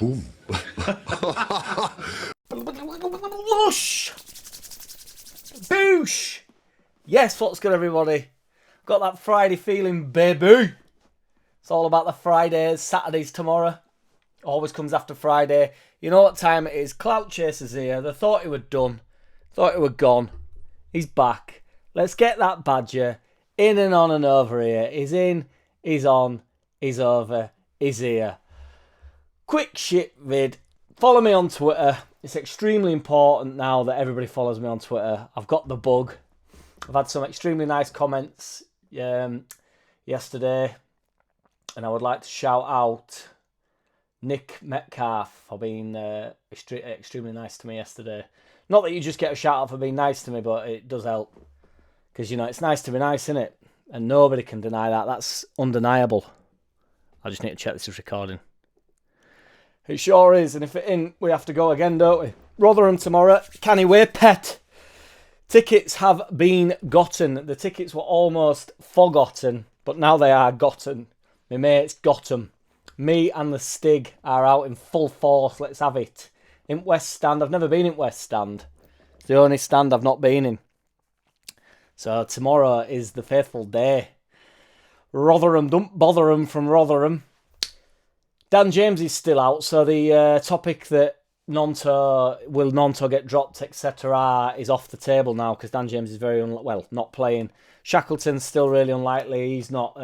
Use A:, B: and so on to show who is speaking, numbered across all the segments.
A: Boom.
B: Whoosh! Boosh! Yes, what's good, everybody? Got that Friday feeling, baby. It's all about the Fridays, Saturdays tomorrow. Always comes after Friday. You know what time it is. Clout Chaser's here. They thought he were done. Thought he were gone. He's back. Let's get that badger in and on and over here. He's in, he's on, he's over, he's here. Quick shit vid. Follow me on Twitter. It's extremely important now that everybody follows me on Twitter. I've got the bug. I've had some extremely nice comments yesterday. And I would like to shout out Nick Metcalf for being extremely nice to me yesterday. Not that you just get a shout out for being nice to me, but it does help. Because, you know, it's nice to be nice, isn't it? And nobody can deny that. That's undeniable. I just need to check this is recording. It sure is. And if it ain't, we have to go again, don't we? Rotherham tomorrow. Canny way, pet. Tickets have been gotten. The tickets were almost forgotten, but now they are gotten. My mates got them. Me and the Stig are out in full force. Let's have it. In West Stand. I've never been in West Stand. It's the only stand I've not been in. So tomorrow is the faithful day. Rotherham, don't bother them from Rotherham. Dan James is still out. So the topic that will Nonto get dropped, etc., is off the table now because Dan James is not playing. Shackleton's still really unlikely. He's not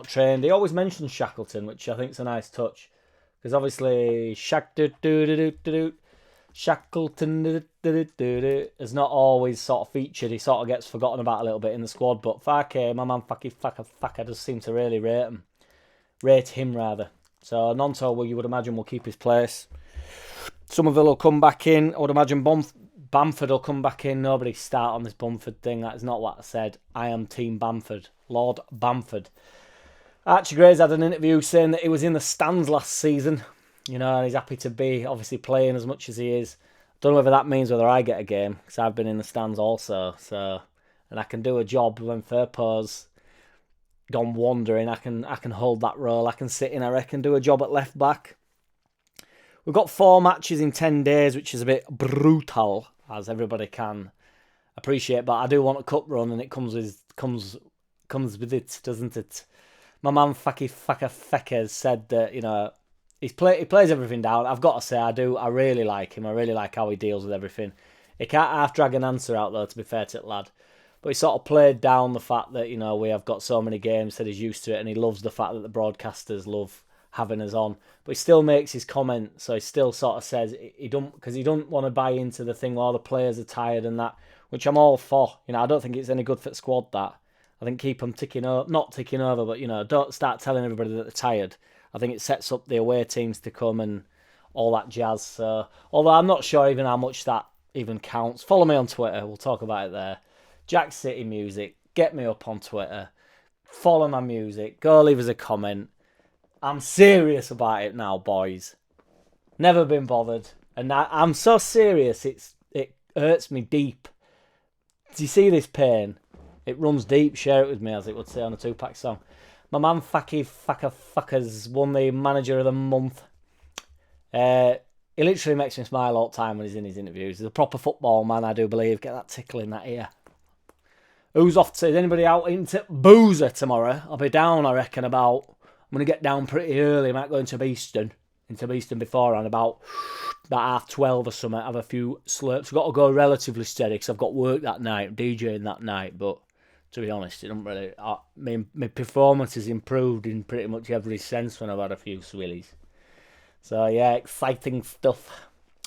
B: trained. He always mentions Shackleton, which I think is a nice touch because obviously Shackleton is not always sort of featured. He sort of gets forgotten about a little bit in the squad. But Fake, my man, Faka does seem to really rate him rather. So Nonto, well, you would imagine, will keep his place. Somerville will come back in. I would imagine Bamford will come back in. Nobody start on this Bamford thing. That is not what I said. I am Team Bamford. Lord Bamford. Archie Gray's had an interview saying that he was in the stands last season. You know, and he's happy to be obviously playing as much as he is. Don't know whether that means whether I get a game, because I've been in the stands also. So, and I can do a job when Firpo's gone wandering. I can hold that role. I can sit in, I reckon, do a job at left back. We've got 4 matches in 10 days, which is a bit brutal, as everybody can appreciate. But I do want a cup run, and it comes with it, doesn't it? My man Faka said that, you know, he plays everything down. I've got to say, I really like him. I really like how he deals with everything. He can't half drag an answer out, though, to be fair to the lad. But he sort of played down the fact that, you know, we have got so many games that he's used to it, and he loves the fact that the broadcasters love having us on. But he still makes his comment, so he still sort of says he don't want to buy into the thing, the players are tired and that, which I'm all for. You know, I don't think it's any good for the squad, that. I think keep them not ticking over, but, you know, don't start telling everybody that they're tired. I think it sets up the away teams to come and all that jazz. So, although I'm not sure even how much that even counts. Follow me on Twitter. We'll talk about it there. JackCity Music. Get me up on Twitter. Follow my music. Go leave us a comment. I'm serious about it now, boys. Never been bothered. And I'm so serious, it hurts me deep. Do you see this pain? It runs deep. Share it with me, as it would say on a Tupac song. My man Fuckers won the Manager of the Month. He literally makes me smile all the time when he's in his interviews. He's a proper football man, I do believe. Get that tickle in that ear. Is anybody out into Boozer tomorrow? I'll be down, I reckon, I'm going to get down pretty early. I might go into Beeston beforehand, about 12:30 or something. Have a few slurps. I've got to go relatively steady because I've got work that night, DJing that night. But to be honest, it doesn't really. My performance has improved in pretty much every sense when I've had a few swillies. So yeah, exciting stuff.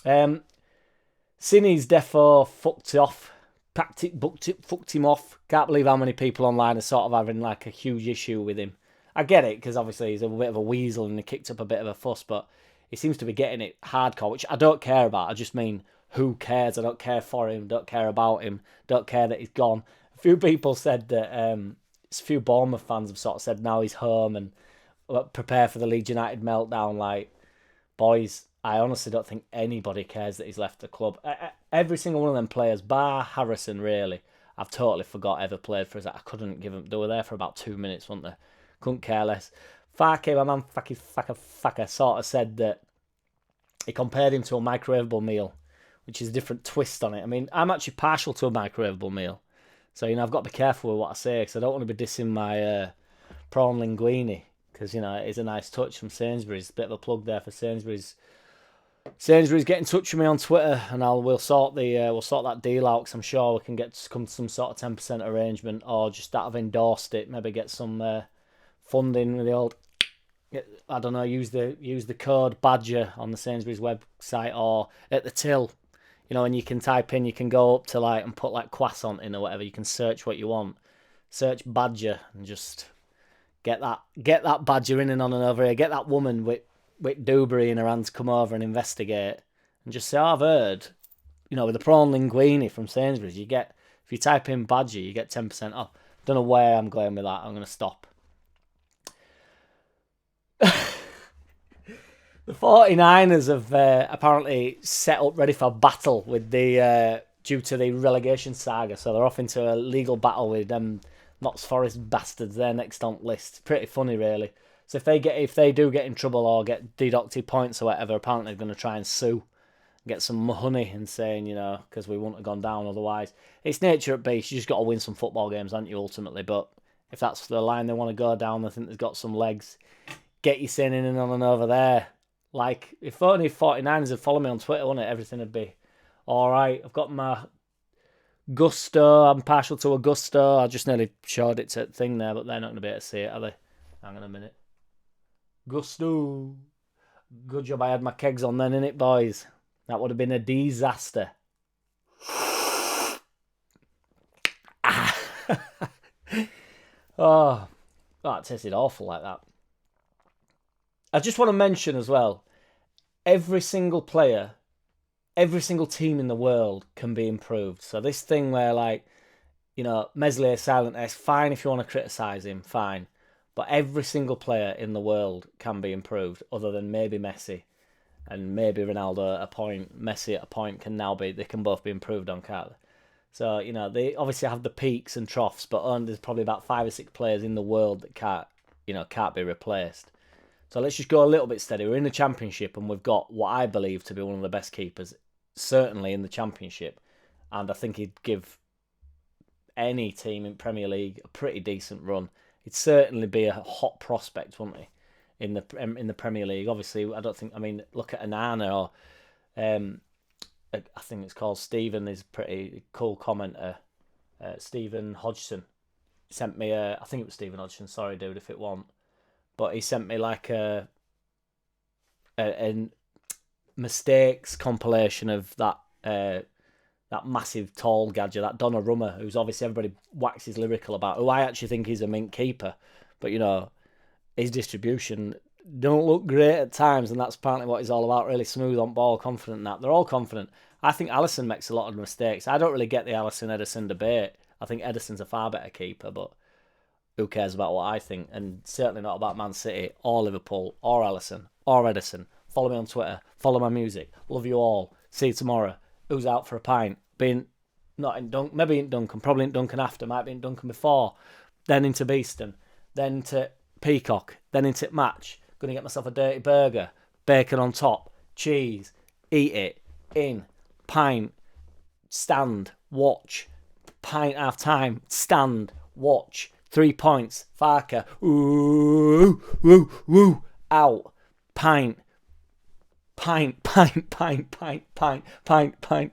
B: Cine's defo fucked him off. Can't believe how many people online are sort of having like a huge issue with him. I get it, because obviously he's a bit of a weasel and he kicked up a bit of a fuss, but he seems to be getting it hardcore, which I don't care about. I just mean, who cares? I don't care for him, don't care about him, don't care that he's gone. A few people said that, a few Bournemouth fans have sort of said now he's home and prepare for the Leeds United meltdown. Like, boys, I honestly don't think anybody cares that he's left the club. Every single one of them players, bar Harrison, really, I've totally forgot ever played for us. I couldn't give them. They were there for about 2 minutes, weren't they? Couldn't care less. Fake, my man, Faka, sort of said that he compared him to a microwavable meal, which is a different twist on it. I mean, I'm actually partial to a microwavable meal. So, I've got to be careful with what I say, because I don't want to be dissing my prawn linguine, because, it is a nice touch from Sainsbury's. Bit of a plug there for Sainsbury's. Sainsbury's, get in touch with me on Twitter, and we'll sort that deal out, because I'm sure we can come to some sort of 10% arrangement, or just that I've endorsed it, maybe get some funding with the old, I don't know, use the code Badger on the Sainsbury's website, or at the till, and you can type in, you can go up to and put croissant in or whatever, you can search what you want, search Badger, and just get that Badger in and on and over here, get that woman with Dewberry in her hands come over and investigate, and just say, I've heard, with the prawn linguine from Sainsbury's, if you type in Badger, you get 10% off. Don't know where I'm going with that. I'm going to stop. The 49ers have apparently set up ready for battle with due to the relegation saga, so they're off into a legal battle with them Notts Forest bastards. They're next on list. Pretty funny, really. So if they do get in trouble or get deducted points or whatever, apparently they're going to try and sue, get some money, and saying, because we wouldn't have gone down otherwise. It's nature at beast. You just got to win some football games, haven't you, ultimately? But if that's the line they want to go down, I think they've got some legs. Get your sin in and on and over there. If only 49ers had followed me on Twitter, wouldn't it? Everything would be all right. I've got my Gusto. I'm partial to a Gusto. I just nearly showed it to the thing there, but they're not going to be able to see it, are they? Hang on a minute. Gusto. Good job I had my kegs on then, innit, boys? That would have been a disaster. Oh, it tasted awful like that. I just want to mention as well, every single player, every single team in the world can be improved. So this thing where, Meslier, Silent S, fine if you want to criticise him, fine. But every single player in the world can be improved, other than maybe Messi and maybe Ronaldo at a point. Messi at a point they can both be improved on, can't they? So, they obviously have the peaks and troughs, but there's probably about 5 or 6 players in the world that can't be replaced. So let's just go a little bit steady. We're in the Championship, and we've got what I believe to be one of the best keepers, certainly in the Championship. And I think he'd give any team in Premier League a pretty decent run. He'd certainly be a hot prospect, wouldn't he, in the Premier League? Obviously, look at Anana, or I think it's called Stephen, is pretty cool commenter. Stephen Hodgson sent me I think it was Stephen Hodgson. Sorry, dude, if it wasn't. But he sent me a mistakes compilation of that massive tall gadget, that Donnarumma, who's obviously everybody waxes lyrical about, who I actually think is a mint keeper. But, his distribution don't look great at times, and that's apparently what he's all about, really smooth on ball, confident in that. They're all confident. I think Alisson makes a lot of mistakes. I don't really get the Alisson-Ederson debate. I think Ederson's a far better keeper, but who cares about what I think? And certainly not about Man City or Liverpool or Alisson or Ederson. Follow me on Twitter. Follow my music. Love you all. See you tomorrow. Who's out for a pint? Not in Duncan, maybe in Duncan, probably in Duncan after, might be in Duncan before. Then into Beeston. Then to Peacock. Then into Match. Gonna get myself a dirty burger. Bacon on top. Cheese. Eat it. In. Pint. Stand. Watch. Pint half time. Stand. Watch. 3 points. Farker. Ooh, woo, woo. Out. Pint. Pint, pint, pint, pint, pint, pint, pint.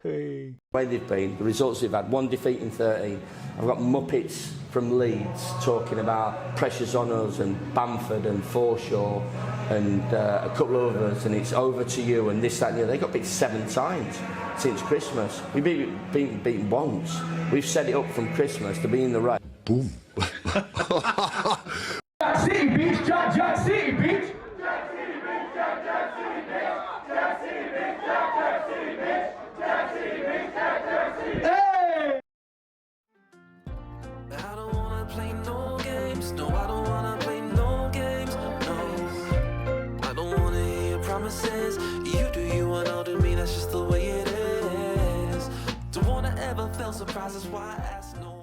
B: Hey.
A: Way they've been, the results they've had, 1 defeat in 13. I've got Muppets from Leeds talking about pressures on us, and Bamford and Forshaw and a couple of others, and it's over to you and this, that and the other. They got beat 7 times since Christmas. We've been beaten once. We've set it up from Christmas to be in the race.
C: Boom.
D: JackCity, bitch. JackCity, bitch. Hey!
E: I don't wanna play no games. No, I don't wanna play no games. No, I don't wanna hear your promises. You do you and I'll do me. That's just the way it is. Don't wanna ever feel surprised. That's why I ask no.